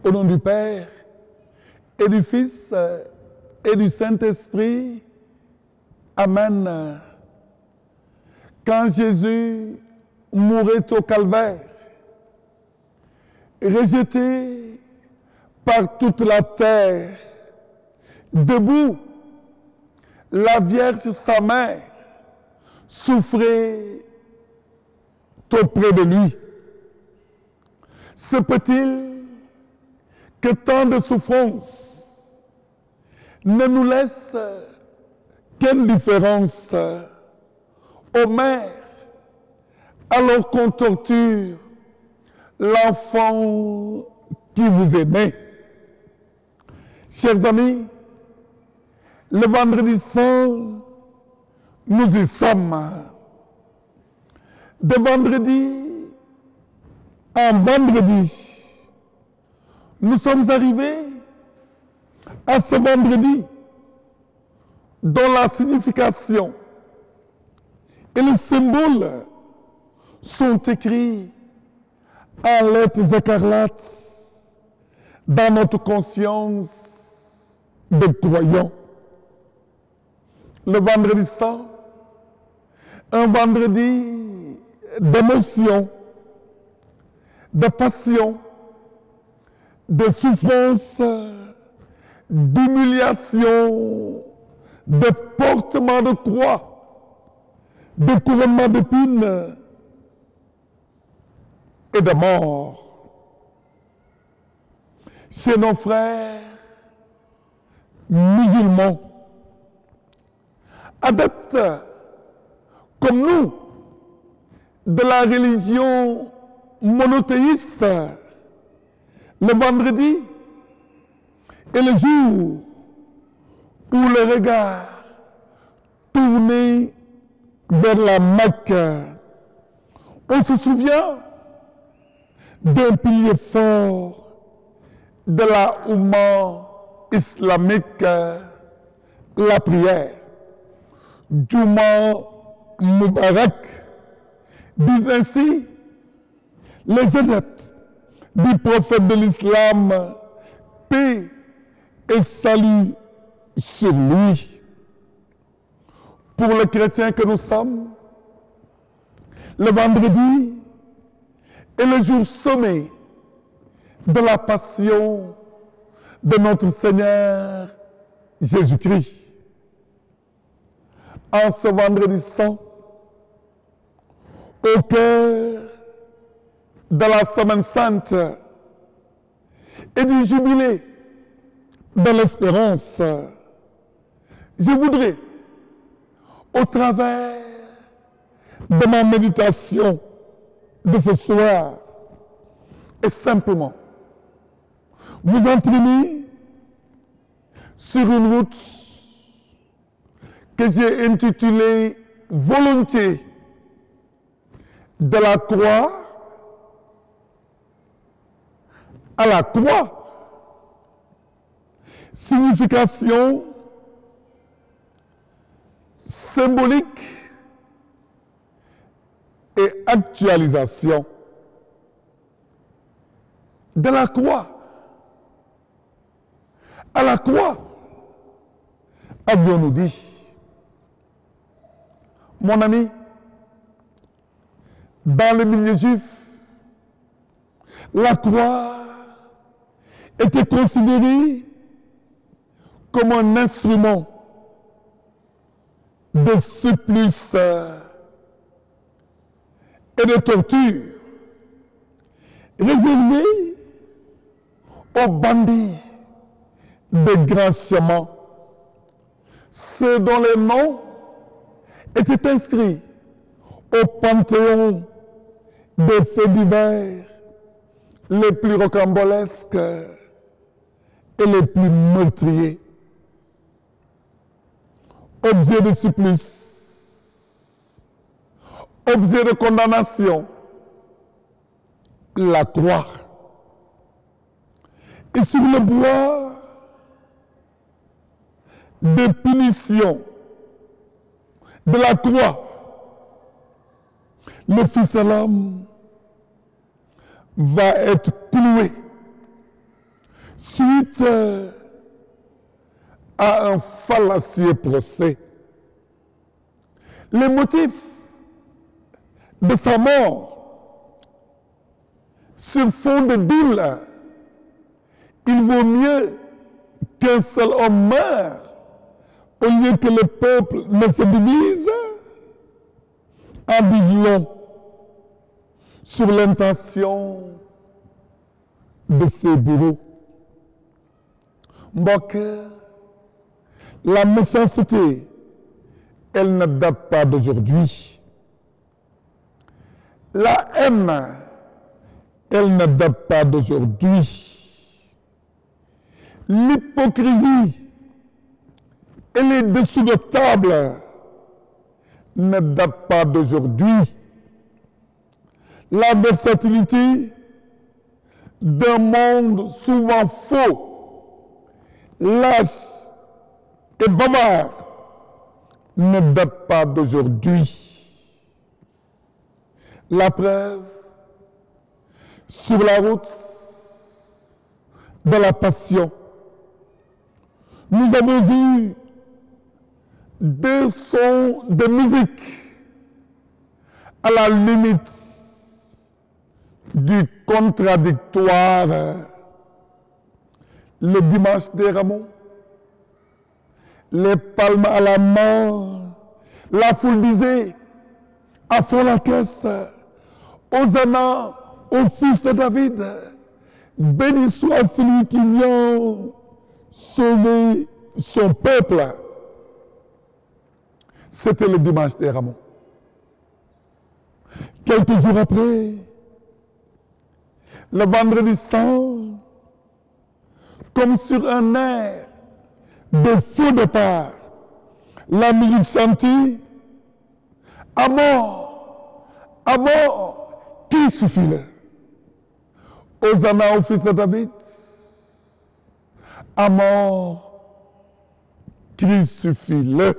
Au nom du Père, et du Fils, et du Saint-Esprit. Amen. Quand Jésus mourait au calvaire, rejeté par toute la terre, debout, la Vierge, sa mère, souffrait auprès de lui. Se peut-il que tant de souffrances ne nous laissent qu'indifférence aux mères alors qu'on torture l'enfant qui vous est né? Chers amis, le vendredi saint, nous y sommes. De vendredi en vendredi, nous sommes arrivés à ce vendredi dont la signification et les symboles sont écrits en lettres écarlates dans notre conscience de croyants. Le vendredi saint, un vendredi d'émotion, de passion, de souffrance, d'humiliation, de portement de croix, de couronnement d'épines et de mort. Chez nos frères musulmans, adeptes comme nous de la religion monothéiste, le vendredi est le jour où le regard tourné vers la Mecque, on se souvient d'un pilier fort de la Oumma islamique, la prière. Juma Mubarak, disent ainsi les adeptes du prophète de l'islam, paix et salut sur lui. Pour les chrétiens que nous sommes, le vendredi est le jour sommet de la passion de notre Seigneur Jésus-Christ. En ce vendredi saint, au cœur de la Semaine Sainte et du jubilé de l'espérance, je voudrais, au travers de ma méditation de ce soir, et simplement vous entraîner sur une route que j'ai intitulée « Volonté de la croix à la croix ». Signification symbolique et actualisation de la croix à la croix, avions-nous dit. Mon ami, dans le milieu juif, la croix était considérée comme un instrument de supplice et de torture réservé aux bandits de grands chemins, ceux dont les noms étaient inscrits au panthéon des faits divers les plus rocambolesques et les plus meurtriers. Objet de supplice, objet de condamnation, la croix. Et sur le bois de punition de la croix, le Fils de l'homme va être cloué suite à un fallacieux procès. Les motifs de sa mort sur fond de deal, il vaut mieux qu'un seul homme meure au lieu que le peuple ne se divise, en dit long sur l'intention de ses bourreaux. Mbokk, la méchanceté, elle ne date pas d'aujourd'hui. La haine, elle ne date pas d'aujourd'hui. L'hypocrisie et les dessous de table ne datent pas d'aujourd'hui. La versatilité d'un monde souvent faux, lâche et bavard ne date pas d'aujourd'hui. La preuve, sur la route de la passion, nous avons vu deux sons de musique à la limite du contradictoire. Le dimanche des Rameaux, les palmes à la main, la foule disait à fond la caisse, Hosanna au fils de David, béni soit celui qui vient sauver son peuple. C'était le dimanche des Rameaux. Quelques jours après, le vendredi saint, comme sur un air de faux départ, la musique chantait à mort, crucifie-le. Hosanna au fils de David, à mort, crucifie-le.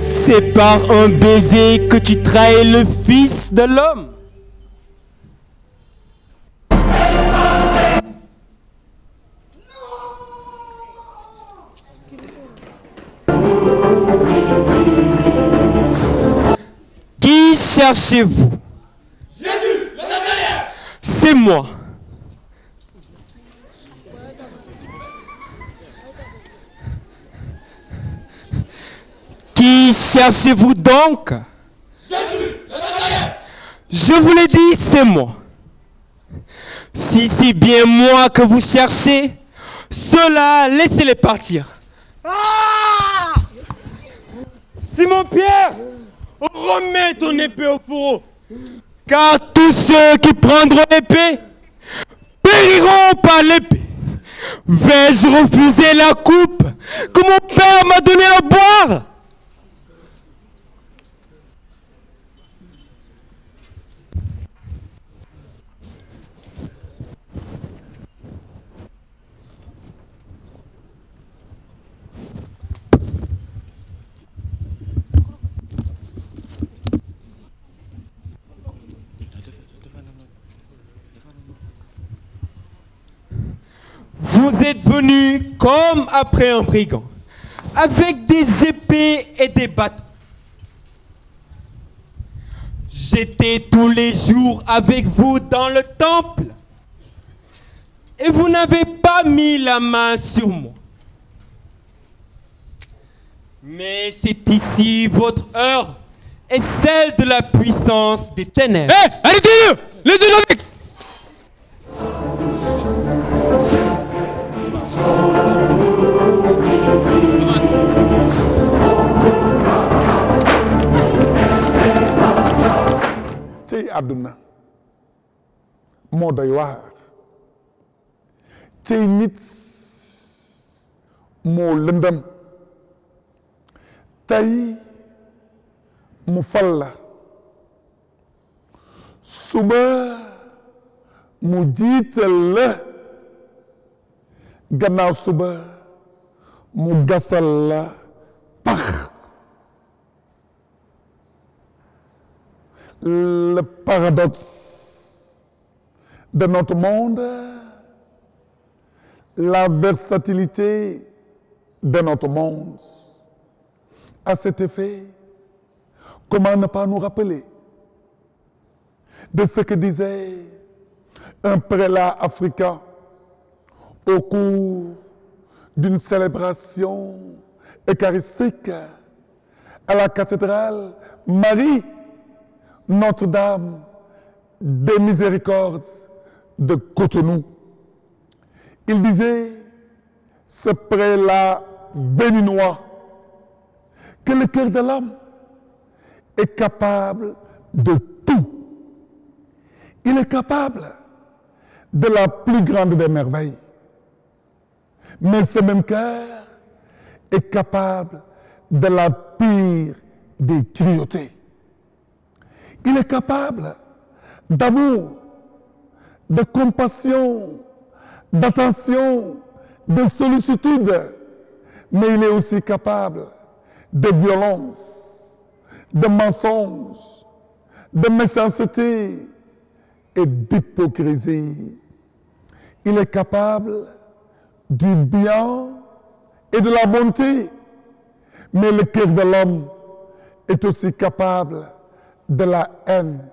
C'est par un baiser que tu trahis le Fils de l'homme. Qui cherchez-vous? moi. Qui cherchez-vous donc? Jésus, le Nazarène. Je vous l'ai dit, c'est moi. Si c'est bien moi que vous cherchez, ceux-là, laissez-les partir. Ah! Simon-Pierre, remets ton épée au fourreau. Car tous ceux qui prendront l'épée périront par l'épée. Vais-je refuser la coupe que mon père m'a donnée à boire? Vous êtes venus comme après un brigand, avec des épées et des bâtons. J'étais tous les jours avec vous dans le temple, et vous n'avez pas mis la main sur moi. Mais c'est ici votre heure et celle de la puissance des ténèbres. Hé, arrêtez-le! Laissez-le avec! cey àdduna moo doy waar cey nit moo lëndëm tey mu fal la suba mu jiital la gannaaw suba mu gasal la pax. Le paradoxe de notre monde, la versatilité de notre monde. À cet effet, comment ne pas nous rappeler de ce que disait un prélat africain au cours d'une célébration eucharistique à la cathédrale Marie Notre-Dame des Miséricordes de Cotonou. Il disait, ce prélat béninois, que le cœur de l'homme est capable de tout. Il est capable de la plus grande des merveilles. Mais ce même cœur est capable de la pire des cruautés. Il est capable d'amour, de compassion, d'attention, de sollicitude, mais il est aussi capable de violence, de mensonge, de méchanceté et d'hypocrisie. Il est capable du bien et de la bonté, mais le cœur de l'homme est aussi capable de la haine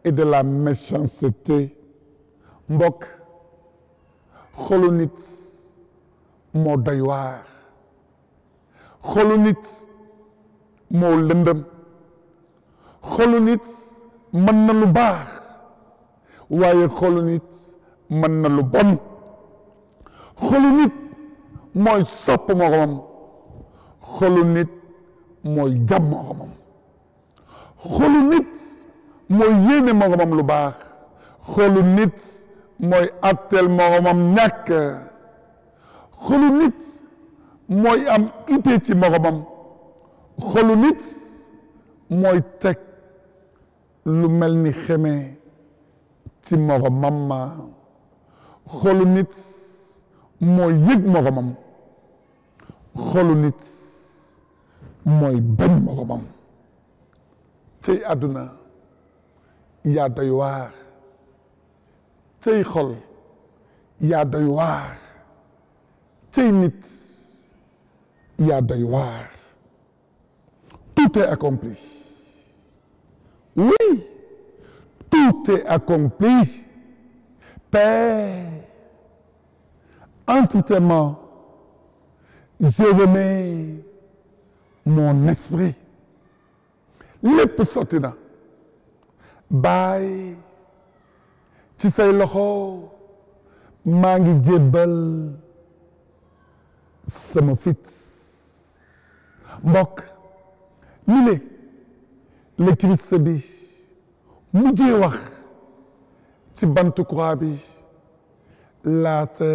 et de la méchanceté. Mbokk xolu nit moo doy waar xolu nit moo lëndëm xolu nit mën na lu baax waaye xolu nit mën na lu bon xolu nit mooy sopp moromam xolu nit mooy jàmm moromam xolu nit mooy yéene moromam lu baax xolu nit mooy atteel moromam ñàkk xolu nit mooy am ité ci moromam xolu nit mooy teg lu mel ni xeme ci moromam xolu nit mooy yëg moromam xolu nit mooy bañ moromam cey àdduna yaa doy waar cey xol yaa doy waar cey nit yaa doy waar tout est accompli oui tout est accompli Père, entre tes mains, je remets mon esprit. lépp sotti na baay ci say loxo maa ngi jébbal sama fit mbokk li le Christ bi mujjee wax ci bantu croix bi laata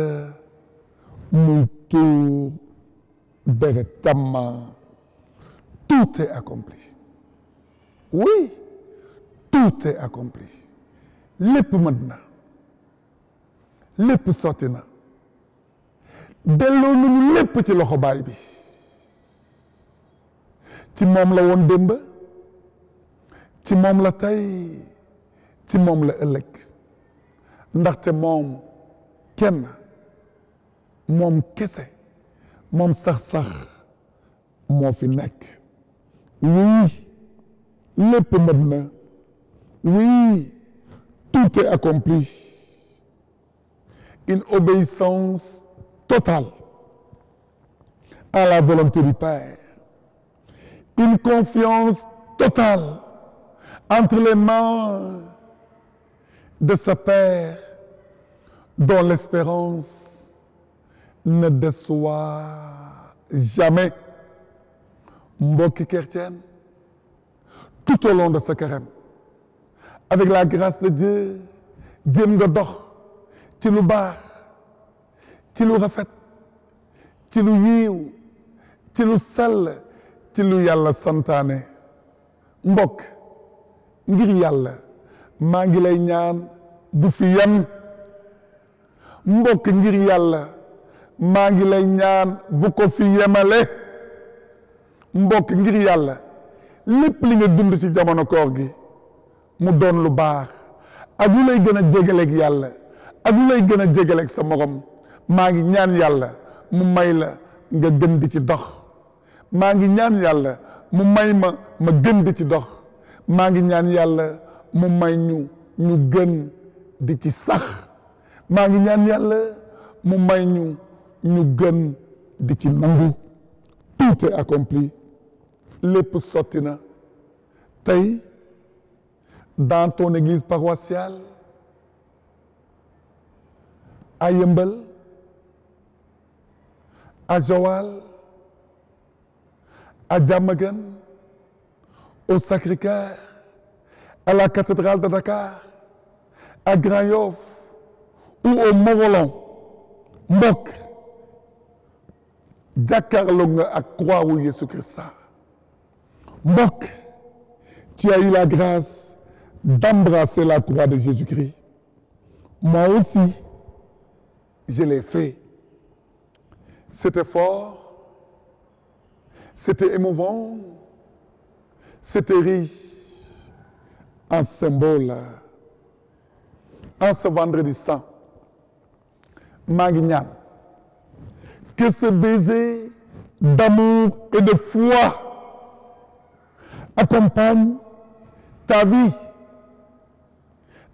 muy tuur deretam tout est accompli. Oui, tout est accompli. lépp mën na lépp sotti na delloo nañu lépp ci loxo baay bi ci moom la woon démb ci moom la tey ci moom la ëllëg ndaxte moom kenn moom kese moom sax moo fi nekk. Oui, lépp mën na. Oui, tout est accompli. Une obéissance totale à la volonté du Père. Une confiance totale entre les mains de ce Père dont l'espérance ne déçoit jamais. Mbokki chrétienne, tout au long de ce carême, avec la grâce de Dieu, jéem nga dox ci lu baax ci lu rafet ci lu yiw ci lu sell ci lu Yàlla santaane. Mbokk ngir Yàlla maa ngi lay ñaan bu fi yem. Mbokk ngir Yàlla maa ngi lay ñaan bu ko fi yemale. Mbokk ngir Yàlla lépp li nga dund ci jamono koor gi mu doon lu baax ak lu lay gën a jégaleeg Yàlla ak lu lay gën a jégaleeg sa morom maa ngi ñaan Yàlla mu may la nga gën di ci dox. maa ngi ñaan Yàlla mu may ma gën di ci dox. maa ngi ñaan Yàlla mu may ñu gën di ci sax. maa ngi ñaan Yàlla mu may ñu gën di ci nangu. Tout est accompli. lépp sotti na tey dans ton église paroissiale à Yeumbeul, à Joal, à Diamaguène, au Sacré-Cœur, à la cathédrale de Dakar, à Grand Yoff ou au Mont-Rolland. Mbokk jàkkaarloo nga ak croix wu Jésus-Christ. Mbokk, tu as eu la grâce d'embrasser la croix de Jésus-Christ. Moi aussi, je l'ai fait. C'était fort, c'était émouvant, c'était riche en symbole. En ce vendredi saint, maa ngi ñaan que ce baiser d'amour et de foi accompagne ta vie,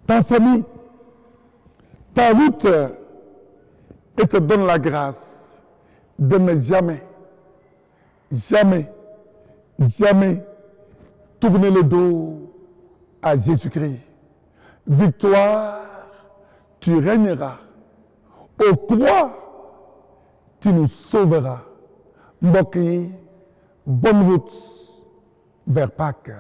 ta famille, ta route et te donne la grâce de ne jamais tourner le dos à Jésus-Christ. Victoire, tu régneras. Au croix, tu nous sauveras. Mbokk yi, bonne route vers Pâques.